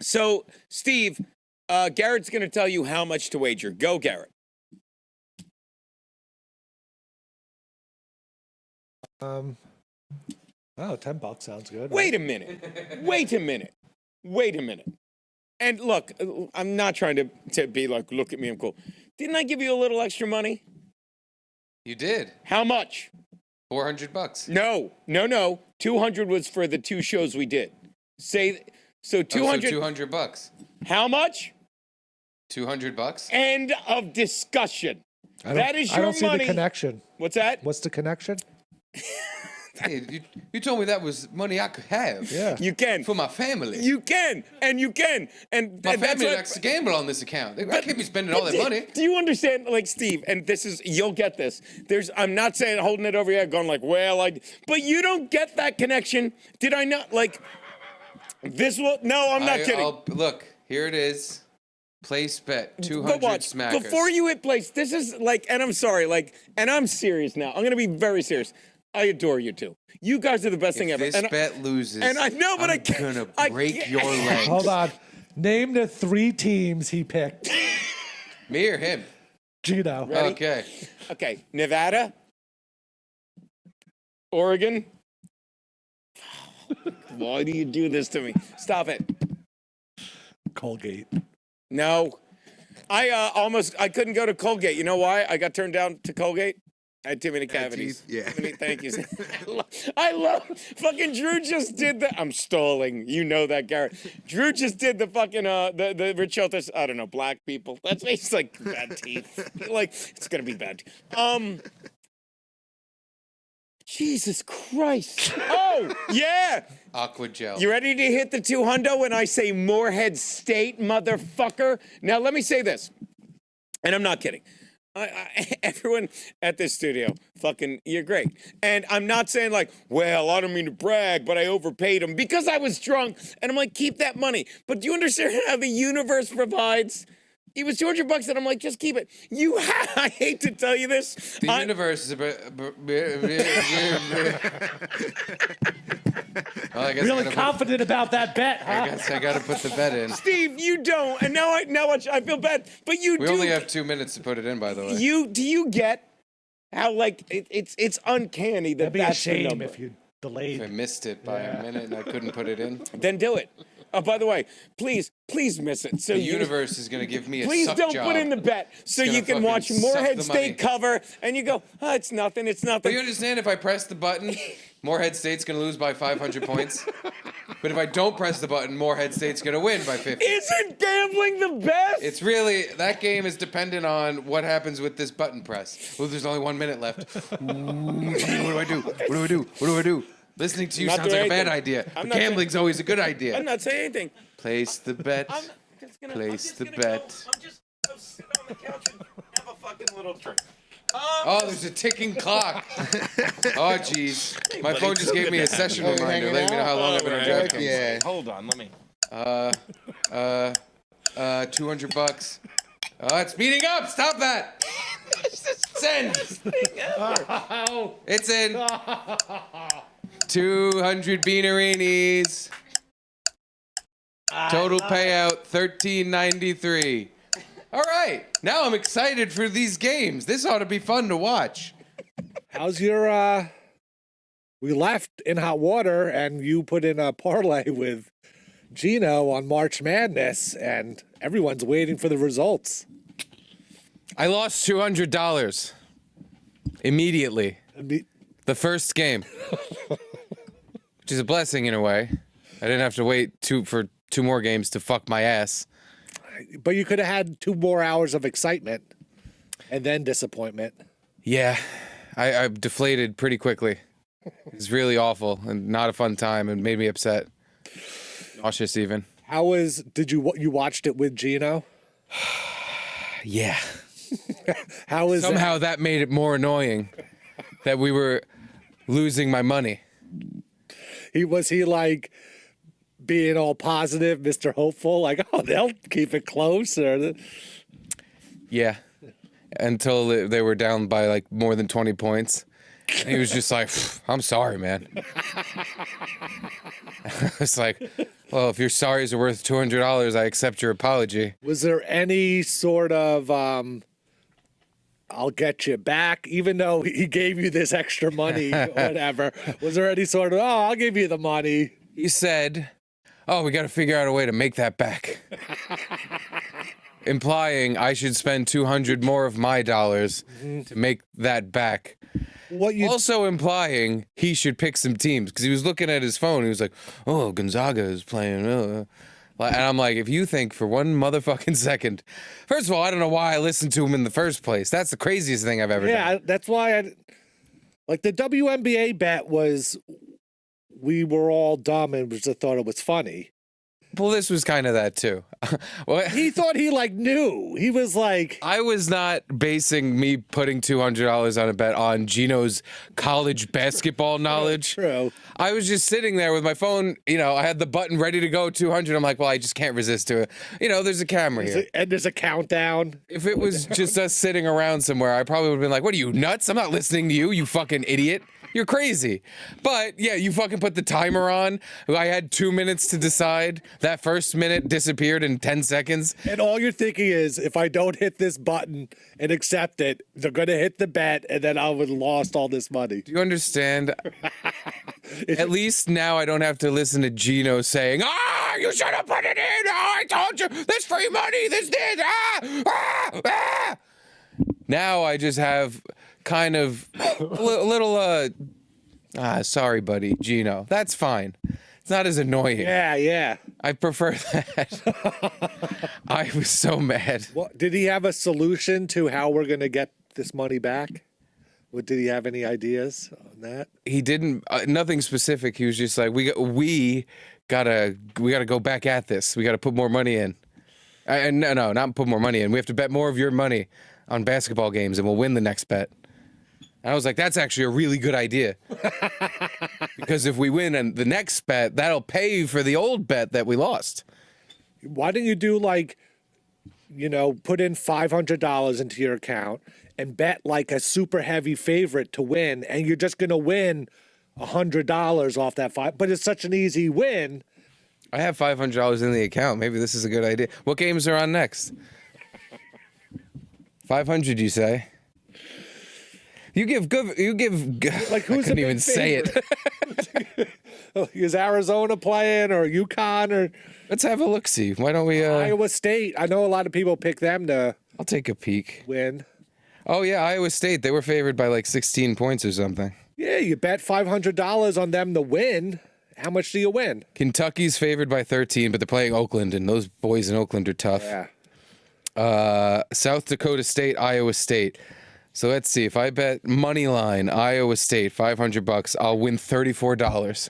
So, Steve, Garrett's going to tell you how much to wager. Go, Garrett. Oh, $10 sounds good. Wait a minute. Wait a minute. Wait a minute. And look, I'm not trying to be like, look at me, I'm cool. Didn't I give you a little extra money? You did. How much? $400. No. 200 was for the 2 shows we did. So 200. So $200. How much? $200. End of discussion. That is your I don't see money. the connection. What's that? What's the connection? Hey, you told me that was money I could have. Yeah. You can. For my family. You can. And you can. And My that's family what- likes to gamble on this account. I can't be spending all that money. Do you understand, like, Steve, and this is, you'll get this. I'm not saying holding it over your head, going like, but you don't get that connection. Did I not, like, no, I'm not kidding. Look, here it is. Place bet, 200 But watch, smackers. before you hit place, this is like, and I'm sorry, like, and I'm serious now. I'm going to be very serious. I adore you two. You guys are the best thing ever. If this bet loses, and I know, but I'm gonna break your leg. Hold on. Name the 3 teams he picked. Me or him? Gino. Ready? Okay. Okay, Nevada, Oregon. Why do you do this to me? Stop it. Colgate. No. I couldn't go to Colgate. You know why? I got turned down to Colgate. I had too many cavities. Yeah. Thank you. I love fucking Drew just did the. I'm stalling. You know that, Garrett. Drew just did the fucking the Rich Shelters. I don't know, black people. That's it's like bad teeth. Like it's gonna be bad. Jesus Christ. Oh yeah. Aqua gel. You ready to hit the 200 when I say Morehead State, motherfucker? Now, let me say this, and I'm not kidding. Everyone at this studio, fucking, you're great. And I'm not saying like, well, I don't mean to brag, but I overpaid him because I was drunk. And I'm like, keep that money. But do you understand how the universe provides? It was $200, and I'm like, just keep it. I hate to tell you this. The universe is a bit. Really confident about that bet, huh? I guess I got to put the bet in. Steve, you don't. And now I feel bad. But you do. We only have 2 minutes to put it in, by the way. Do you get how like it's uncanny that That'd be a that's the shame number. if you delayed. I missed it by a minute and I couldn't put it in. Then do it. Oh, by the way, please miss it. So The universe is going to give me a please suck don't job. put in the bet so It's you gonna can watch fucking suck Morehead the State money. cover and you go, oh, it's nothing. But you understand, if I press the button, Morehead State's going to lose by 500 points. But if I don't press the button, Morehead State's going to win by 50. Isn't gambling the best? It's really, that game is dependent on what happens with this button press. Well, there's only 1 minute left. Ooh, gee, what do I do? What do I do? What do I do? Listening to you Not sounds doing like a bad anything. idea. I'm But not gambling's always a good idea. I'm not saying anything. Place the bet. I'm just gonna bet. I'm just gonna sit on the couch and have a fucking little drink. Oh, there's a ticking clock. Oh, jeez. My phone just gave me a session reminder, letting me know how long I've been on DraftKings. Yeah. Hold on, let me. $200. Oh, it's speeding up. Stop that. Send. It's in. 200 beanerinis. Total payout $13.93. All right. Now I'm excited for these games. This ought to be fun to watch. How's your we left in hot water and you put in a parlay with Gino on March Madness and everyone's waiting for the results. I lost $200 immediately. The first game, which is a blessing in a way. I didn't have to wait for 2 more games to fuck my ass. But you could have had 2 more hours of excitement and then disappointment. Yeah, I deflated pretty quickly. It was really awful and not a fun time and made me upset. Nauseous even. Did you watched it with Gino? Yeah. How is Somehow that made it more annoying that we were losing my money. Was he like being all positive, Mr. Hopeful? Like, oh, they'll keep it close or Yeah. Until they were down by like more than 20 points. And he was just like, I'm sorry, man. I was like, Well, if your sorries are worth $200, I accept your apology. Was there any sort of I'll get you back, even though he gave you this extra money, or whatever? Was there any sort of, I'll give you the money? He said, we got to figure out a way to make that back. Implying I should spend 200 more of my dollars to make that back. Also implying he should pick some teams, because he was looking at his phone. He was like, Gonzaga is playing. And I'm like, if you think for one motherfucking second, first of all, I don't know why I listened to him in the first place. That's the craziest thing I've ever done. Yeah, that's why like the WNBA bet was, we were all dumb and just thought it was funny. Well, this was kind of that too. He thought he knew. He was like, I was not basing me putting $200 on a bet on Gino's college basketball knowledge. True. I was just sitting there with my phone. I had the button ready to go, 200. I'm like, well, I just can't resist to it. There's a camera here. And there's a countdown. If it was just us sitting around somewhere, I probably would have been like, what are you, nuts? I'm not listening to you, you fucking idiot. You're crazy. But yeah, you fucking put the timer on. I had 2 minutes to decide. That first minute disappeared in 10 seconds. And all you're thinking is, if I don't hit this button and accept it, they're going to hit the bet, and then I would have lost all this money. Do you understand? At least now I don't have to listen to Gino saying, you should have put it in. I told you. There's free money. This. Now I just have kind of a little, sorry, buddy, Gino. That's fine. It's not as annoying. Yeah. I prefer that. I was so mad. Well, did he have a solution to how we're going to get this money back? Did he have any ideas on that? He didn't. Nothing specific. He was just like, we gotta go back at this. We gotta put more money in. No, not put more money in. We have to bet more of your money on basketball games, and we'll win the next bet. And I was like, that's actually a really good idea. Because if we win the next bet, that'll pay for the old bet that we lost. Why don't you do put in $500 into your account and bet a super heavy favorite to win, and you're just going to win $100 off that but it's such an easy win. I have $500 in the account. Maybe this is a good idea. What games are on next? 500, you say? You give good. You give. Who's I couldn't even say it. Is Arizona playing or UConn or? Let's have a look. See. Why don't we? Iowa State. I know a lot of people pick them to. I'll take a peek. Win. Oh yeah, Iowa State. They were favored by 16 points or something. Yeah, you bet $500 on them to win. How much do you win? Kentucky's favored by 13, but they're playing Oakland, and those boys in Oakland are tough. Yeah. South Dakota State, Iowa State. So let's see. If I bet money line Iowa State $500, I'll win $34.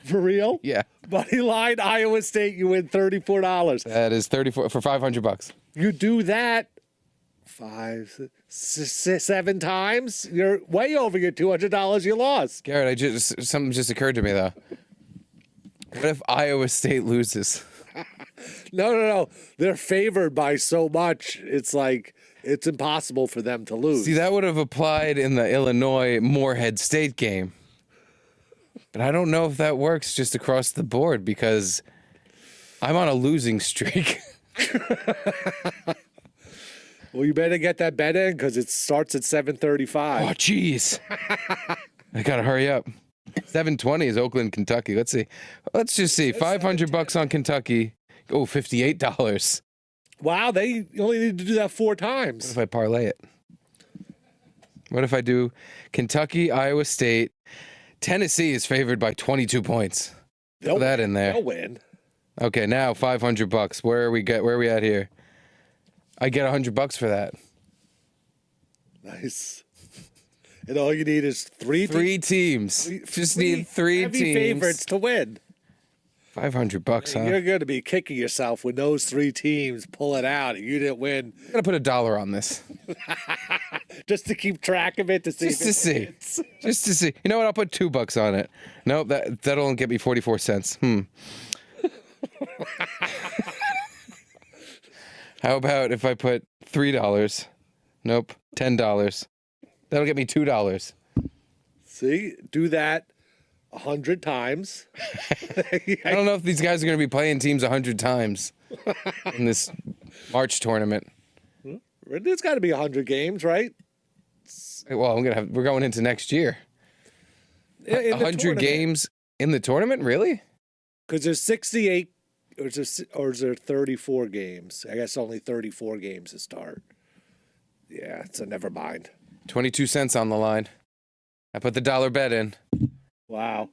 For real? Yeah. Money line Iowa State, you win $34. That is 34 for $500. You do that 7 times, you're way over your $200 you lost. Garrett, something just occurred to me though. What if Iowa State loses? No. They're favored by so much. It's it's impossible for them to lose. See, that would have applied in the Illinois Moorhead State game. But I don't know if that works just across the board because I'm on a losing streak. Well, you better get that bet in because it starts at 7:35. Oh, jeez. I gotta hurry up. 7:20 is Oakland, Kentucky. Let's see. Let's just see. $500 on Kentucky. Oh, $58. Wow, they only need to do that 4 times. What if I parlay it? What if I do Kentucky, Iowa State? Tennessee is favored by 22 points. Throw that in there. They'll win. Okay, now $500. Where are we at here? I get $100 for that. Nice. And all you need is three teams. Just need 3 heavy teams. favorites to win. $500, huh? You're going to be kicking yourself when those 3 teams pull it out and you didn't win. I'm gonna put $1 on this. Just to keep track of it to see. Just to see. You know what? I'll put $2 on it. Nope, that'll only get me 44 cents. How about if I put $3? Nope, $10. That'll get me $2. See, do that 100 times. I don't know if these guys are going to be playing teams 100 times in this March tournament. There's got to be 100 games, right? Well, we're going into next year. In 100 games in the tournament, really? Because there's 68, or is there 34 games? I guess only 34 games to start. Yeah, so never mind. 22 cents on the line. I put the dollar bet in. Wow.